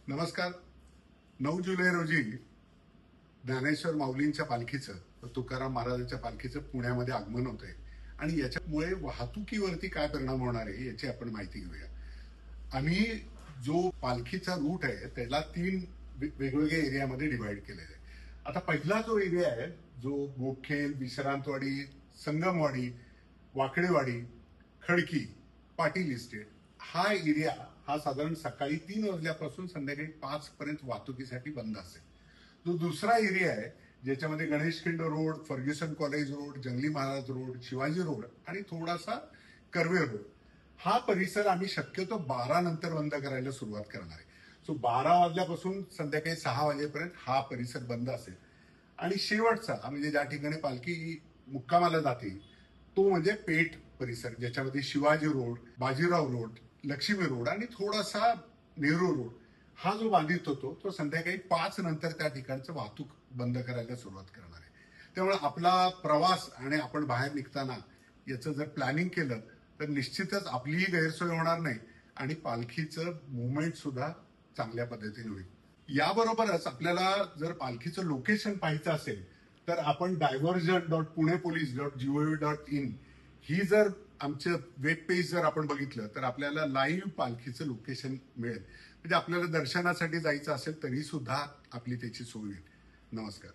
नमस्कार. 9 जुलै रोजी ज्ञानेश्वर माऊलींच्या पालखीचं, तुकाराम महाराजांच्या पालखीचं पुण्यामध्ये आगमन होत आहे आणि याच्यामुळे वाहतुकीवरती काय परिणाम होणार आहे याची आपण माहिती घेऊया. आम्ही जो पालखीचा रूट आहे त्याला 3 वेगवेगळ्या एरियामध्ये डिवाइड केलेला आहे. आता पहिला जो एरिया आहे जो मोखेल, विश्रांतवाडी, संगमवाडी, वाकडेवाडी, खडकी, पाटील इस्टेट हा एरिया हा साधारण सकाळी 3 वाजल्यापासून संध्याकाळी 5 पर्यंत वाहतुकीसाठी बंद असेल. जो दुसरा एरिया आहे ज्याच्यामध्ये Ganeshkhind road, Fergusson college road, Jangli Maharaj road, Shivaji road आणि थोडासा कर्वे रोड हा परिसर आम्ही शक्यतो 12 नंतर बंद करायला सुरुवात करणार आहे. सो 12 वाजल्यापासून संध्याकाळी 6 वाजेपर्यंत हा परिसर बंद असेल. आणि शेवटचा म्हणजे ज्या ठिकाणी पालखी मुक्कामाला जाते तो म्हणजे पेठ परिसर, ज्याच्यामध्ये Shivaji road, Bajirao road, Lakshmi road आणि थोडासा नेहरू रोड हा जो बाधित होतो तो संध्याकाळी 5 नंतर त्या ठिकाणचं वाहतूक बंद करायला सुरुवात करणार आहे. त्यामुळे आपला प्रवास आणि आपण बाहेर निघताना याचं जर प्लॅनिंग केलं तर निश्चितच आपलीही गैरसोय होणार नाही आणि पालखीचं मुवमेंट सुद्धा चांगल्या पद्धतीने होईल. याबरोबरच आपल्याला जर पालखीचं लोकेशन पाहायचं असेल तर आपण diversion.punepolice.gov.in ही जर आमचं वेब पेज जर आपण बघितलं तर आपल्याला लाईव्ह पालखीचं लोकेशन मिळेल. म्हणजे आपल्याला दर्शनासाठी जायचं असेल तरी सुद्धा आपली त्याची सोय होईल. नमस्कार.